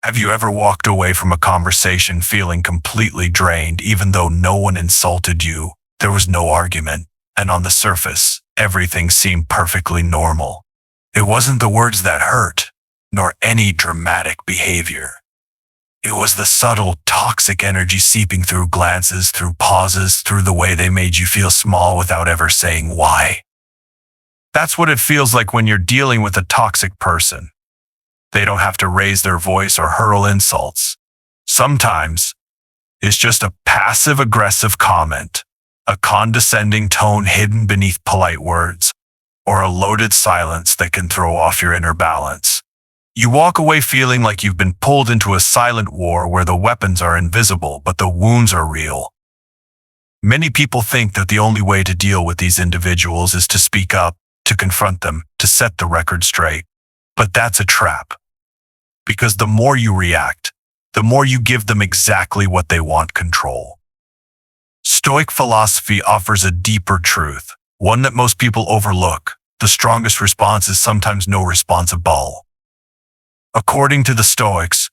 Have you ever walked away from a conversation feeling completely drained even though no one insulted you? There was no argument, and on the surface, everything seemed perfectly normal. It wasn't the words that hurt, nor any dramatic behavior. It was the subtle, toxic energy seeping through glances, through pauses, through the way they made you feel small without ever saying why. That's what it feels like when you're dealing with a toxic person. They don't have to raise their voice or hurl insults. Sometimes, it's just a passive-aggressive comment, a condescending tone hidden beneath polite words, or a loaded silence that can throw off your inner balance. You walk away feeling like you've been pulled into a silent war where the weapons are invisible but the wounds are real. Many people think that the only way to deal with these individuals is to speak up, to confront them, to set the record straight. But that's a trap. Because the more you react, the more you give them exactly what they want: control. Stoic philosophy offers a deeper truth, one that most people overlook. The strongest response is sometimes no response at all. According to the Stoics,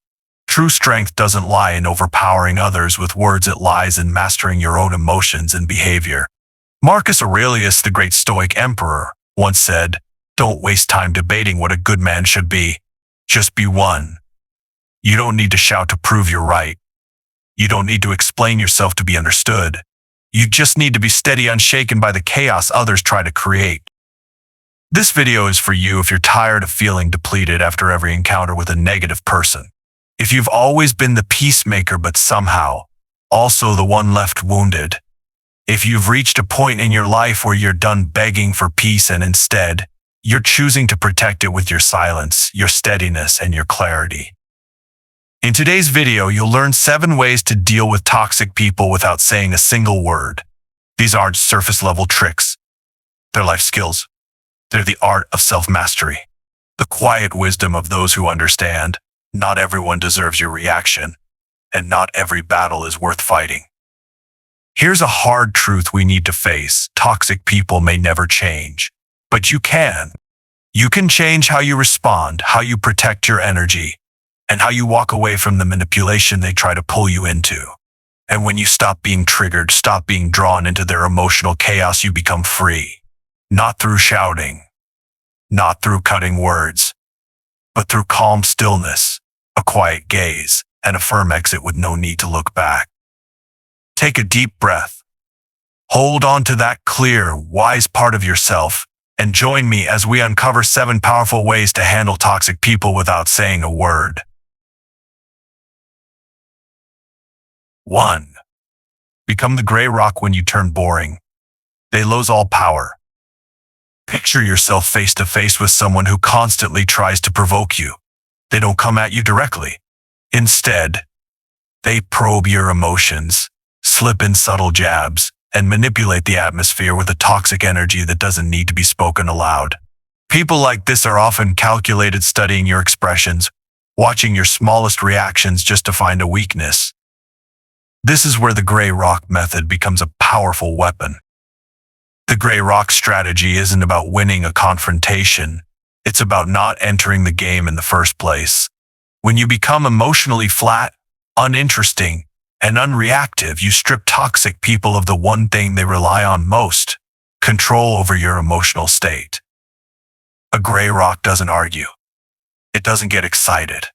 true strength doesn't lie in overpowering others with words, it lies in mastering your own emotions and behavior. Marcus Aurelius, the great Stoic emperor, once said, "Don't waste time debating what a good man should be. Just be one." You don't need to shout to prove you're right. You don't need to explain yourself to be understood. You just need to be steady, unshaken by the chaos others try to create. This video is for you if you're tired of feeling depleted after every encounter with a negative person. If you've always been the peacemaker but somehow also the one left wounded. If you've reached a point in your life where you're done begging for peace and instead, you're choosing to protect it with your silence, your steadiness, and your clarity. In today's video, you'll learn 7 ways to deal with toxic people without saying a single word. These aren't surface-level tricks. They're life skills. They're the art of self-mastery. The quiet wisdom of those who understand, not everyone deserves your reaction, and not every battle is worth fighting. Here's a hard truth we need to face. Toxic people may never change, but you can. You can change how you respond, how you protect your energy, and how you walk away from the manipulation they try to pull you into. And when you stop being triggered, stop being drawn into their emotional chaos, you become free. Not through shouting, not through cutting words, but through calm stillness, a quiet gaze, and a firm exit with no need to look back. Take a deep breath. Hold on to that clear, wise part of yourself, and join me as we uncover 7 powerful ways to handle toxic people without saying a word. 1. Become the gray rock when you turn boring. They lose all power. Picture yourself face to face with someone who constantly tries to provoke you. They don't come at you directly. Instead, they probe your emotions, slip in subtle jabs, and manipulate the atmosphere with a toxic energy that doesn't need to be spoken aloud. People like this are often calculated, studying your expressions, watching your smallest reactions just to find a weakness. This is where the gray rock method becomes a powerful weapon. The gray rock strategy isn't about winning a confrontation. It's about not entering the game in the first place. When you become emotionally flat, uninteresting, and unreactive, you strip toxic people of the one thing they rely on most: control over your emotional state. A gray rock doesn't argue. It doesn't get excited.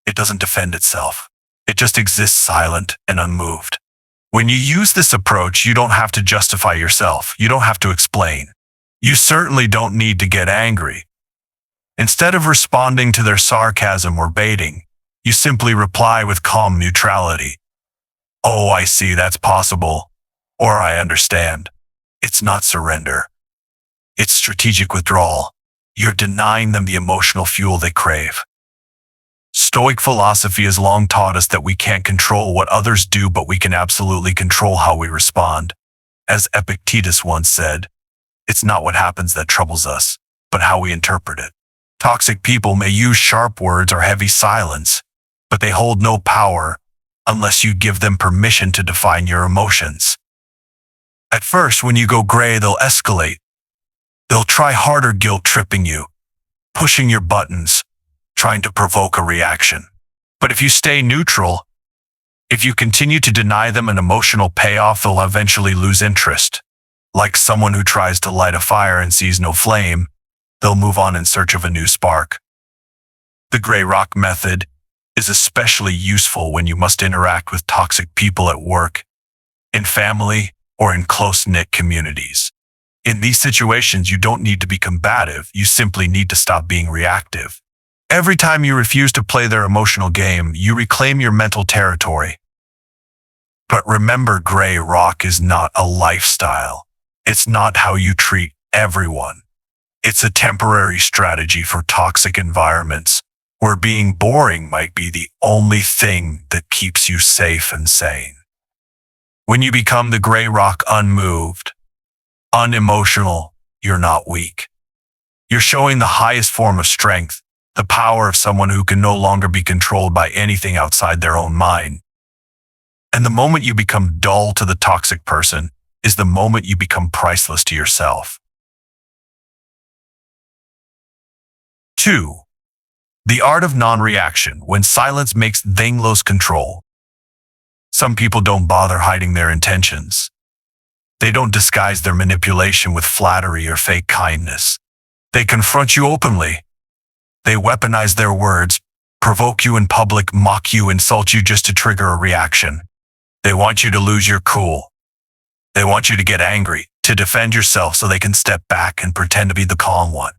It doesn't defend itself. It just exists silent and unmoved. When you use this approach, you don't have to justify yourself. You don't have to explain. You certainly don't need to get angry. Instead of responding to their sarcasm or baiting, you simply reply with calm neutrality. "Oh, I see, that's possible," or "I understand." It's not surrender. It's strategic withdrawal. You're denying them the emotional fuel they crave. Stoic philosophy has long taught us that we can't control what others do, but we can absolutely control how we respond. As Epictetus once said, "It's not what happens that troubles us, but how we interpret it." Toxic people may use sharp words or heavy silence, but they hold no power unless you give them permission to define your emotions. At first, when you go gray, they'll escalate. They'll try harder, guilt-tripping you, pushing your buttons, trying to provoke a reaction. But if you stay neutral, if you continue to deny them an emotional payoff, they'll eventually lose interest. Like someone who tries to light a fire and sees no flame, they'll move on in search of a new spark. The gray rock method is especially useful when you must interact with toxic people at work, in family, or in close-knit communities. In these situations, you don't need to be combative, you simply need to stop being reactive. Every time you refuse to play their emotional game, you reclaim your mental territory. But remember, gray rock is not a lifestyle. It's not how you treat everyone. It's a temporary strategy for toxic environments where being boring might be the only thing that keeps you safe and sane. When you become the gray rock, unmoved, unemotional, you're not weak. You're showing the highest form of strength, the power of someone who can no longer be controlled by anything outside their own mind. And the moment you become dull to the toxic person is the moment you become priceless to yourself. 2. The art of non-reaction, when silence makes things lose control. Some people don't bother hiding their intentions. They don't disguise their manipulation with flattery or fake kindness. They confront you openly. They weaponize their words, provoke you in public, mock you, insult you just to trigger a reaction. They want you to lose your cool. They want you to get angry, to defend yourself so they can step back and pretend to be the calm one.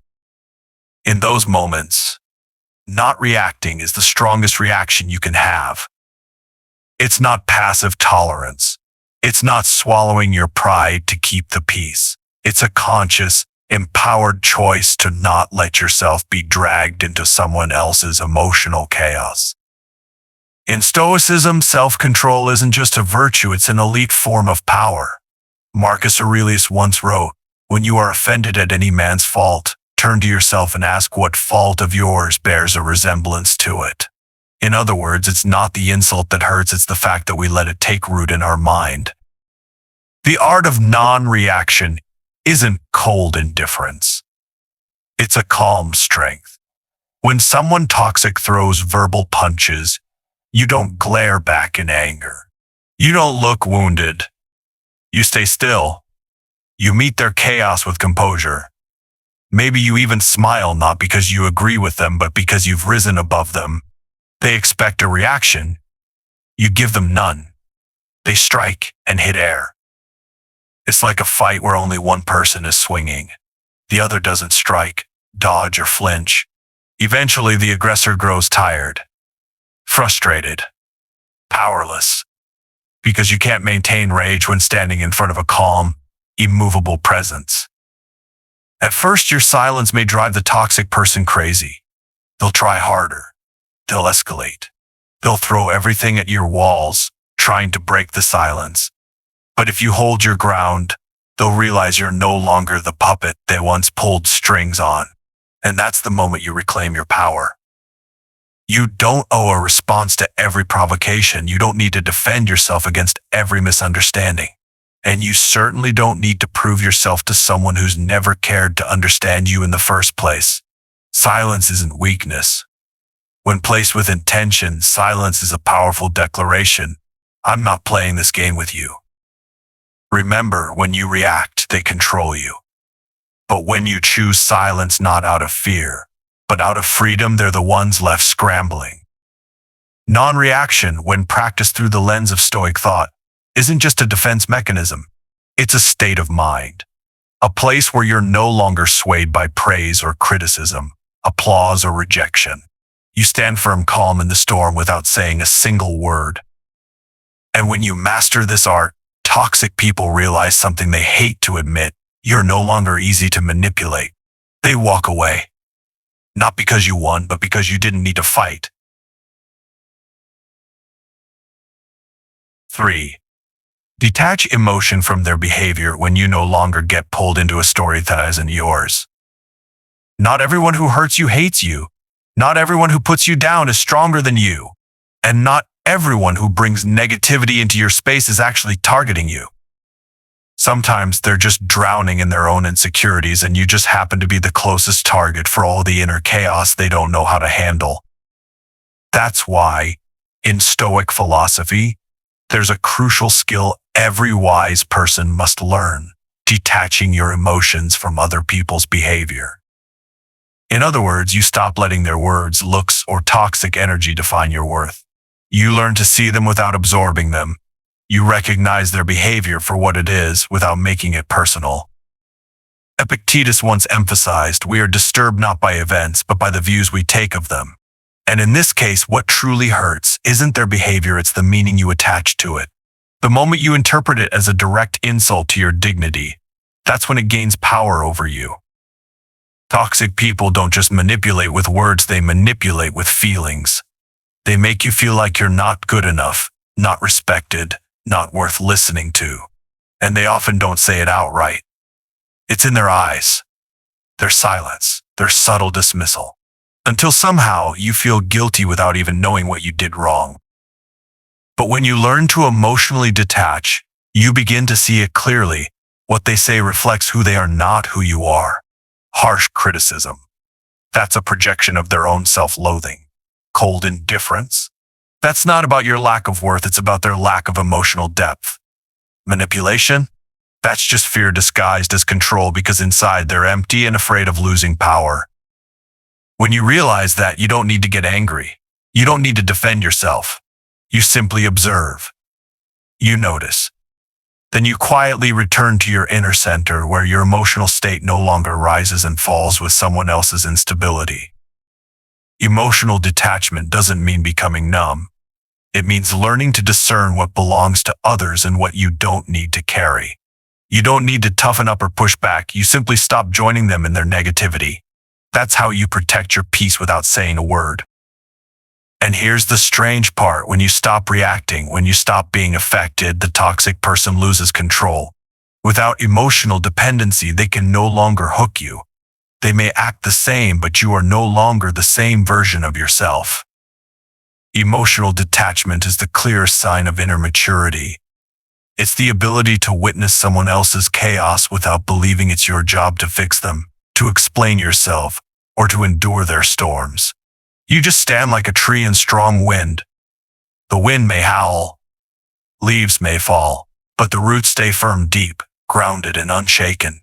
In those moments, not reacting is the strongest reaction you can have. It's not passive tolerance. It's not swallowing your pride to keep the peace. It's a conscious, empowered choice to not let yourself be dragged into someone else's emotional chaos. In Stoicism, self-control isn't just a virtue, it's an elite form of power. Marcus Aurelius once wrote, "When you are offended at any man's fault, turn to yourself and ask what fault of yours bears a resemblance to it." In other words, it's not the insult that hurts, it's the fact that we let it take root in our mind. The art of non-reaction isn't cold indifference. It's a calm strength. When someone toxic throws verbal punches, you don't glare back in anger. You don't look wounded. You stay still. You meet their chaos with composure. Maybe you even smile, not because you agree with them, but because you've risen above them. They expect a reaction. You give them none. They strike and hit air. It's like a fight where only one person is swinging. The other doesn't strike, dodge, or flinch. Eventually, the aggressor grows tired, frustrated, powerless, because you can't maintain rage when standing in front of a calm, immovable presence. At first, your silence may drive the toxic person crazy. They'll try harder. They'll escalate. They'll throw everything at your walls, trying to break the silence. But if you hold your ground, they'll realize you're no longer the puppet they once pulled strings on. And that's the moment you reclaim your power. You don't owe a response to every provocation. You don't need to defend yourself against every misunderstanding. And you certainly don't need to prove yourself to someone who's never cared to understand you in the first place. Silence isn't weakness. When placed with intention, silence is a powerful declaration. I'm not playing this game with you. Remember, when you react, they control you. But when you choose silence not out of fear, but out of freedom, they're the ones left scrambling. Non-reaction, when practiced through the lens of Stoic thought, isn't just a defense mechanism. It's a state of mind. A place where you're no longer swayed by praise or criticism, applause or rejection. You stand firm, calm in the storm without saying a single word. And when you master this art, toxic people realize something they hate to admit. You're no longer easy to manipulate. They walk away. Not because you won, but because you didn't need to fight. 3. Detach emotion from their behavior when you no longer get pulled into a story that isn't yours. Not everyone who hurts you hates you. Not everyone who puts you down is stronger than you. And not everyone who brings negativity into your space is actually targeting you. Sometimes they're just drowning in their own insecurities and you just happen to be the closest target for all the inner chaos they don't know how to handle. That's why, in Stoic philosophy, there's a crucial skill every wise person must learn: detaching your emotions from other people's behavior. In other words, you stop letting their words, looks, or toxic energy define your worth. You learn to see them without absorbing them. You recognize their behavior for what it is without making it personal. Epictetus once emphasized, we are disturbed not by events, but by the views we take of them. And in this case, what truly hurts isn't their behavior, it's the meaning you attach to it. The moment you interpret it as a direct insult to your dignity, that's when it gains power over you. Toxic people don't just manipulate with words, they manipulate with feelings. They make you feel like you're not good enough, not respected, not worth listening to. And they often don't say it outright. It's in their eyes, their silence, their subtle dismissal, until somehow you feel guilty without even knowing what you did wrong. But when you learn to emotionally detach, you begin to see it clearly. What they say reflects who they are, not who you are. Harsh criticism, that's a projection of their own self-loathing. Cold indifference, that's not about your lack of worth, it's about their lack of emotional depth. Manipulation, that's just fear disguised as control, because inside they're empty and afraid of losing power. When you realize that, you don't need to get angry. You don't need to defend yourself. You simply observe. You notice. Then you quietly return to your inner center, where your emotional state no longer rises and falls with someone else's instability. Emotional detachment doesn't mean becoming numb. It means learning to discern what belongs to others and what you don't need to carry. You don't need to toughen up or push back, you simply stop joining them in their negativity. That's how you protect your peace without saying a word. And here's the strange part: when you stop reacting, when you stop being affected, the toxic person loses control. Without emotional dependency, they can no longer hook you. They may act the same, but you are no longer the same version of yourself. Emotional detachment is the clearest sign of inner maturity. It's the ability to witness someone else's chaos without believing it's your job to fix them, to explain yourself, or to endure their storms. You just stand like a tree in strong wind. The wind may howl, leaves may fall, but the roots stay firm, deep, grounded and unshaken.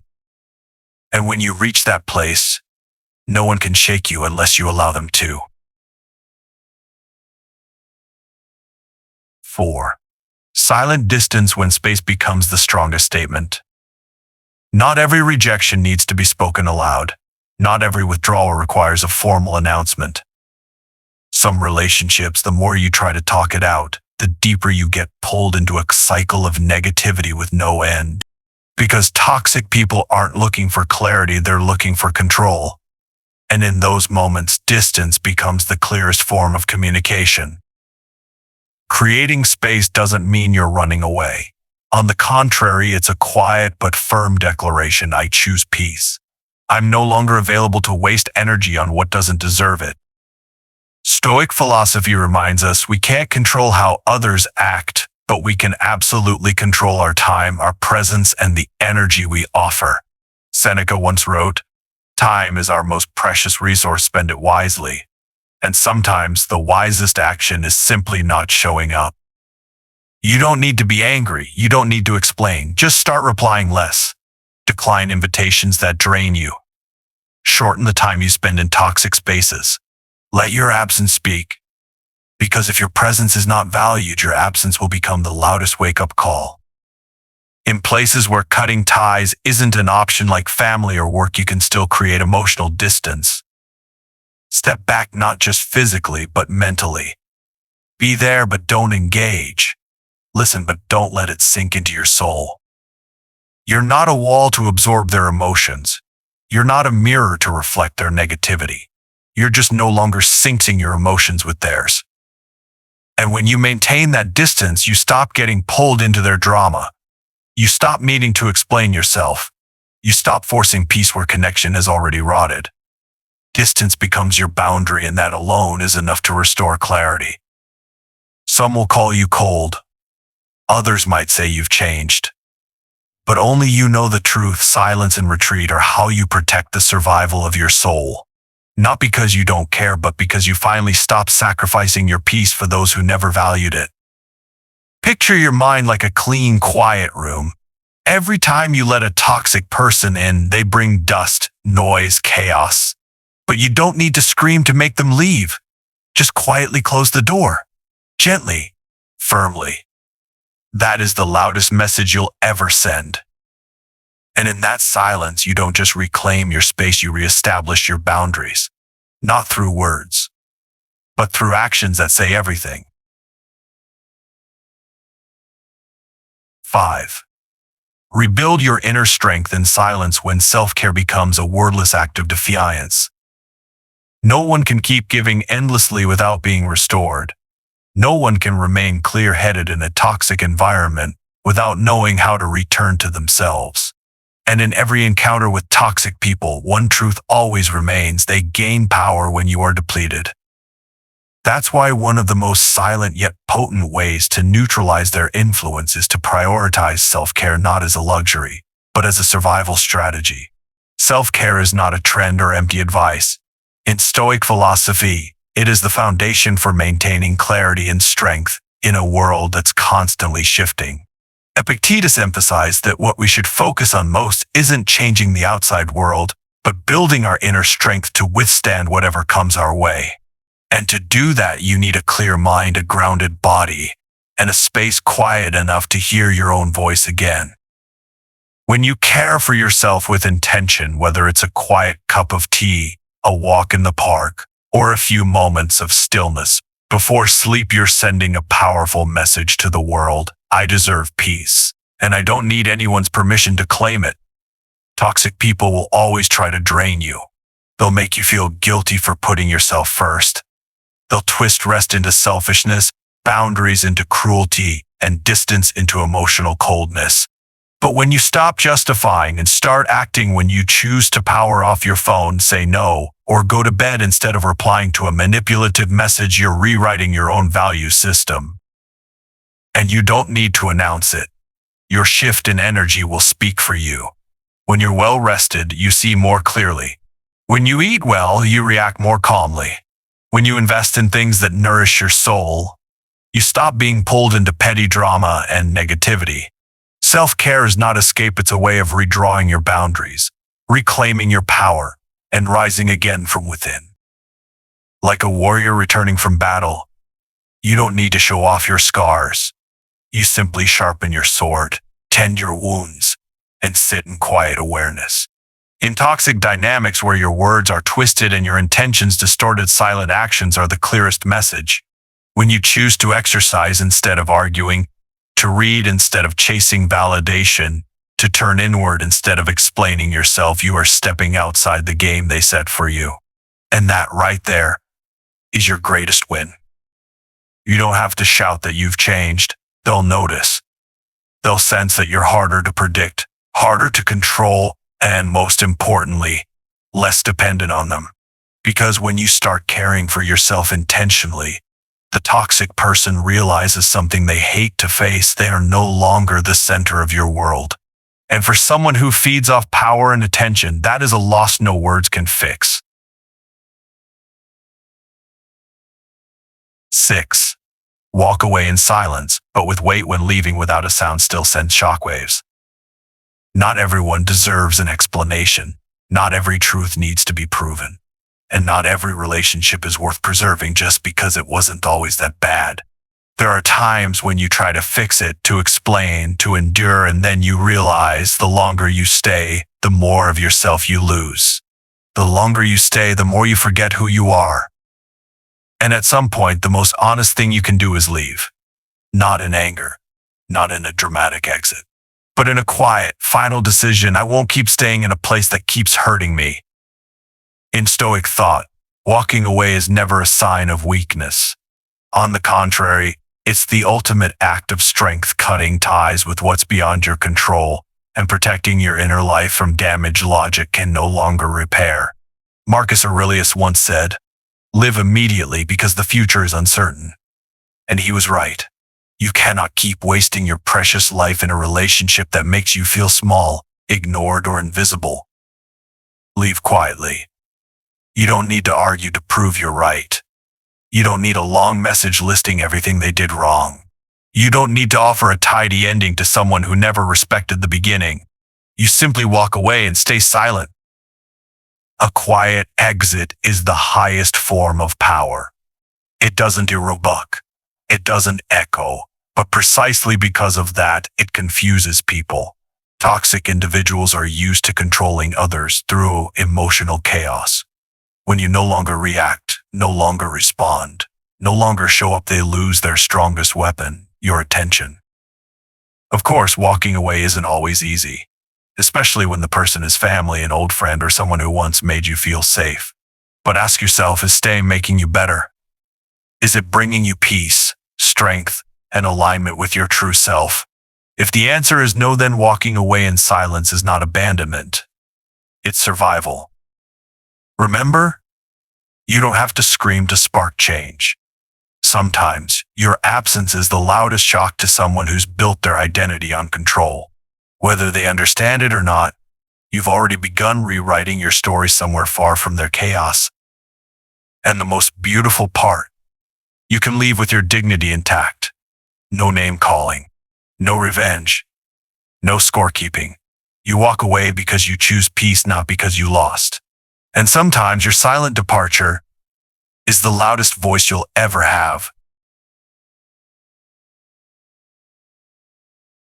And when you reach that place, no one can shake you unless you allow them to. 4. Silent distance, when space becomes the strongest statement. Not every rejection needs to be spoken aloud. Not every withdrawal requires a formal announcement. Some relationships, the more you try to talk it out, the deeper you get pulled into a cycle of negativity with no end. Because toxic people aren't looking for clarity, they're looking for control. And in those moments, distance becomes the clearest form of communication. Creating space doesn't mean you're running away. On the contrary, it's a quiet but firm declaration: I choose peace. I'm no longer available to waste energy on what doesn't deserve it. Stoic philosophy reminds us we can't control how others act, but we can absolutely control our time, our presence, and the energy we offer. Seneca once wrote, "Time is our most precious resource, spend it wisely." And sometimes the wisest action is simply not showing up. You don't need to be angry. You don't need to explain. Just start replying less. Decline invitations that drain you. Shorten the time you spend in toxic spaces. Let your absence speak. Because if your presence is not valued, your absence will become the loudest wake-up call. In places where cutting ties isn't an option, like family or work, you can still create emotional distance. Step back, not just physically, but mentally. Be there, but don't engage. Listen, but don't let it sink into your soul. You're not a wall to absorb their emotions. You're not a mirror to reflect their negativity. You're just no longer syncing your emotions with theirs. And when you maintain that distance, you stop getting pulled into their drama. You stop needing to explain yourself. You stop forcing peace where connection has already rotted. Distance becomes your boundary, and that alone is enough to restore clarity. Some will call you cold. Others might say you've changed. But only you know the truth. Silence and retreat are how you protect the survival of your soul. Not because you don't care, but because you finally stopped sacrificing your peace for those who never valued it. Picture your mind like a clean, quiet room. Every time you let a toxic person in, they bring dust, noise, chaos. But you don't need to scream to make them leave. Just quietly close the door. Gently, firmly. That is the loudest message you'll ever send. And in that silence, you don't just reclaim your space, you reestablish your boundaries. Not through words, but through actions that say everything. 5. Rebuild your inner strength in silence when self-care becomes a wordless act of defiance. No one can keep giving endlessly without being restored. No one can remain clear-headed in a toxic environment without knowing how to return to themselves. And in every encounter with toxic people, one truth always remains: they gain power when you are depleted. That's why one of the most silent yet potent ways to neutralize their influence is to prioritize self-care not as a luxury, but as a survival strategy. Self-care is not a trend or empty advice. In Stoic philosophy, it is the foundation for maintaining clarity and strength in a world that's constantly shifting. Epictetus emphasized that what we should focus on most isn't changing the outside world, but building our inner strength to withstand whatever comes our way. And to do that, you need a clear mind, a grounded body, and a space quiet enough to hear your own voice again. When you care for yourself with intention, whether it's a quiet cup of tea, a walk in the park, or a few moments of stillness before sleep, you're sending a powerful message to the world: I deserve peace, and I don't need anyone's permission to claim it. Toxic people will always try to drain you. They'll make you feel guilty for putting yourself first. They'll twist rest into selfishness, boundaries into cruelty, and distance into emotional coldness. But when you stop justifying and start acting, when you choose to power off your phone, say no, or go to bed instead of replying to a manipulative message, you're rewriting your own value system. And you don't need to announce it. Your shift in energy will speak for you. When you're well rested, you see more clearly. When you eat well, you react more calmly. When you invest in things that nourish your soul, you stop being pulled into petty drama and negativity. Self-care is not escape, it's a way of redrawing your boundaries, reclaiming your power, and rising again from within. Like a warrior returning from battle, you don't need to show off your scars. You simply sharpen your sword, tend your wounds, and sit in quiet awareness. In toxic dynamics where your words are twisted and your intentions distorted, silent actions are the clearest message. When you choose to exercise instead of arguing, to read instead of chasing validation, to turn inward instead of explaining yourself, you are stepping outside the game they set for you. And that right there is your greatest win. You don't have to shout that you've changed. They'll notice. They'll sense that you're harder to predict, harder to control, and most importantly, less dependent on them. Because when you start caring for yourself intentionally, the toxic person realizes something they hate to face: they are no longer the center of your world. And for someone who feeds off power and attention, that is a loss no words can fix. 6. Walk away in silence, but with weight. When leaving without a sound still sends shockwaves. Not everyone deserves an explanation. Not every truth needs to be proven. And not every relationship is worth preserving just because it wasn't always that bad. There are times when you try to fix it, to explain, to endure, and then you realize the longer you stay, the more of yourself you lose. The longer you stay, the more you forget who you are. And at some point, the most honest thing you can do is leave. Not in anger, not in a dramatic exit, but in a quiet, final decision: I won't keep staying in a place that keeps hurting me. In Stoic thought, walking away is never a sign of weakness. On the contrary, it's the ultimate act of strength, cutting ties with what's beyond your control and protecting your inner life from damage logic can no longer repair. Marcus Aurelius once said, "Live immediately because the future is uncertain." And he was right. You cannot keep wasting your precious life in a relationship that makes you feel small, ignored, or invisible. Leave quietly. You don't need to argue to prove you're right. You don't need a long message listing everything they did wrong. You don't need to offer a tidy ending to someone who never respected the beginning. You simply walk away and stay silent. A quiet exit is the highest form of power. It doesn't evoke. It doesn't echo. But precisely because of that, it confuses people. Toxic individuals are used to controlling others through emotional chaos. When you no longer react, no longer respond, no longer show up, they lose their strongest weapon, your attention. Of course, walking away isn't always easy, especially when the person is family, an old friend, or someone who once made you feel safe. But ask yourself, is staying making you better? Is it bringing you peace, strength, and alignment with your true self? If the answer is no, then walking away in silence is not abandonment. It's survival. Remember, you don't have to scream to spark change. Sometimes, your absence is the loudest shock to someone who's built their identity on control. Whether they understand it or not, you've already begun rewriting your story somewhere far from their chaos. And the most beautiful part, you can leave with your dignity intact. No name calling, no revenge, no scorekeeping. You walk away because you choose peace, not because you lost. And sometimes your silent departure is the loudest voice you'll ever have.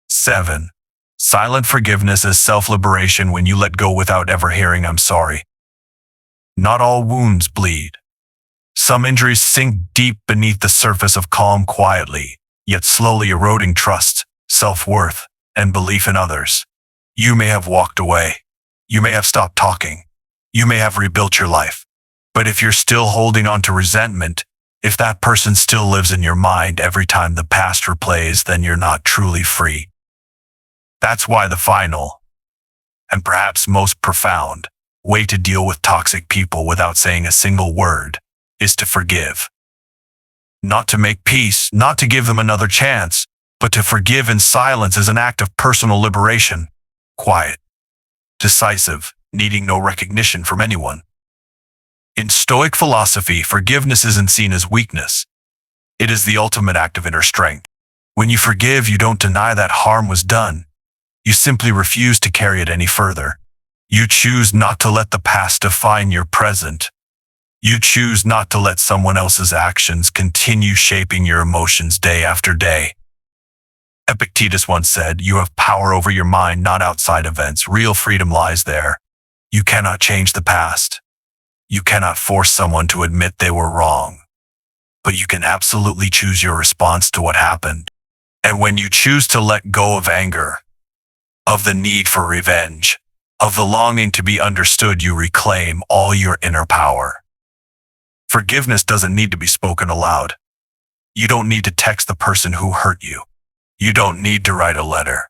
7. Silent forgiveness is self-liberation when you let go without ever hearing "I'm sorry." Not all wounds bleed. Some injuries sink deep beneath the surface of calm quietly, yet slowly eroding trust, self-worth, and belief in others. You may have walked away. You may have stopped talking. You may have rebuilt your life. But if you're still holding on to resentment, if that person still lives in your mind every time the past replays, then you're not truly free. That's why the final, and perhaps most profound, way to deal with toxic people without saying a single word is to forgive. Not to make peace, not to give them another chance, but to forgive in silence is an act of personal liberation. Quiet, decisive, needing no recognition from anyone. In Stoic philosophy, forgiveness isn't seen as weakness. It is the ultimate act of inner strength. When you forgive, you don't deny that harm was done. You simply refuse to carry it any further. You choose not to let the past define your present. You choose not to let someone else's actions continue shaping your emotions day after day. Epictetus once said, "You have power over your mind, not outside events. Real freedom lies there." You cannot change the past. You cannot force someone to admit they were wrong. But you can absolutely choose your response to what happened. And when you choose to let go of anger, of the need for revenge, of the longing to be understood, you reclaim all your inner power. Forgiveness doesn't need to be spoken aloud. You don't need to text the person who hurt you. You don't need to write a letter.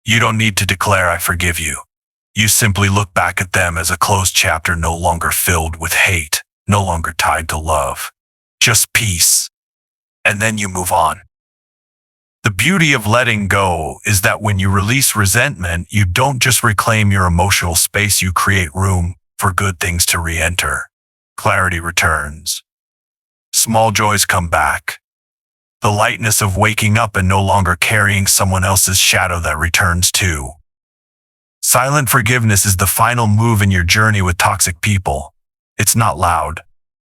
You don't need to declare, "I forgive you." You simply look back at them as a closed chapter, no longer filled with hate, no longer tied to love, just peace. And then you move on. The beauty of letting go is that when you release resentment, you don't just reclaim your emotional space, you create room for good things to re-enter. Clarity returns. Small joys come back. The lightness of waking up and no longer carrying someone else's shadow that returns too. Silent forgiveness is the final move in your journey with toxic people. It's not loud.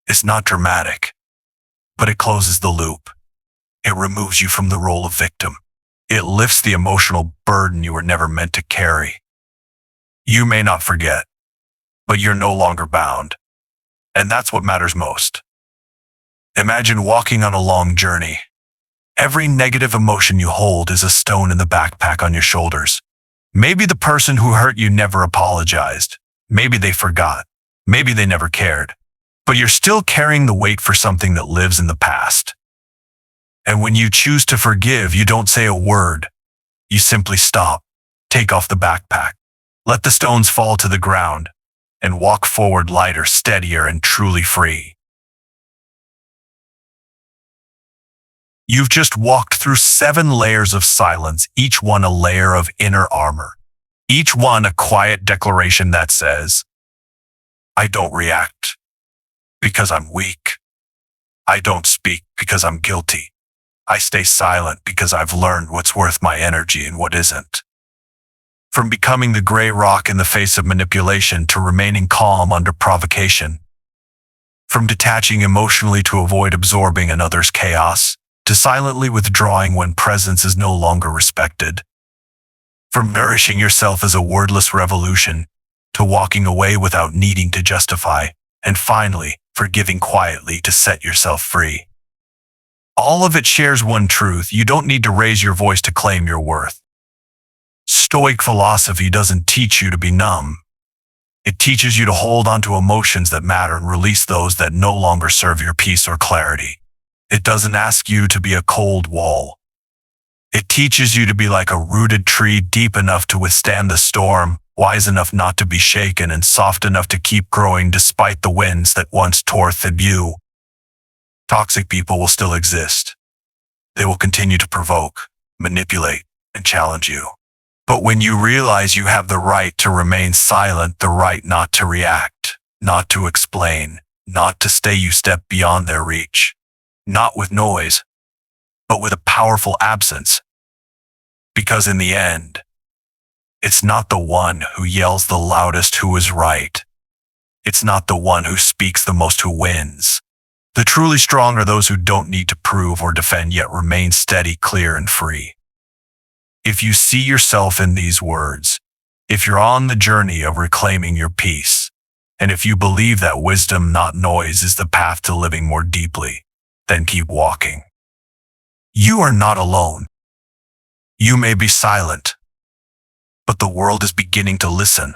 It's not dramatic. But it closes the loop. It removes you from the role of victim. It lifts the emotional burden you were never meant to carry. You may not forget, but you're no longer bound. And that's what matters most. Imagine walking on a long journey. Every negative emotion you hold is a stone in the backpack on your shoulders. Maybe the person who hurt you never apologized. Maybe they forgot. Maybe they never cared. But you're still carrying the weight for something that lives in the past. And when you choose to forgive, you don't say a word. You simply stop, take off the backpack, let the stones fall to the ground, and walk forward lighter, steadier, and truly free. You've just walked through 7 layers of silence, each one a layer of inner armor. Each one a quiet declaration that says, "I don't react. because I'm weak. I don't speak because I'm guilty. I stay silent because I've learned what's worth my energy and what isn't. From becoming the gray rock in the face of manipulation to remaining calm under provocation. From detaching emotionally to avoid absorbing another's chaos, to silently withdrawing when presence is no longer respected. From nourishing yourself as a wordless revolution, to walking away without needing to justify, and finally, forgiving quietly to set yourself free. All of it shares one truth: you don't need to raise your voice to claim your worth. Stoic philosophy doesn't teach you to be numb. It teaches you to hold on to emotions that matter and release those that no longer serve your peace or clarity. It doesn't ask you to be a cold wall. It teaches you to be like a rooted tree, deep enough to withstand the storm, wise enough not to be shaken, and soft enough to keep growing despite the winds that once tore through you. Toxic people will still exist. They will continue to provoke, manipulate, and challenge you. But when you realize you have the right to remain silent, the right not to react, not to explain, not to stay, you step beyond their reach. Not with noise, but with a powerful absence. Because in the end, it's not the one who yells the loudest who is right. It's not the one who speaks the most who wins. The truly strong are those who don't need to prove or defend, yet remain steady, clear, and free. If you see yourself in these words, if you're on the journey of reclaiming your peace, and if you believe that wisdom, not noise, is the path to living more deeply, then keep walking. You are not alone. You may be silent, but the world is beginning to listen.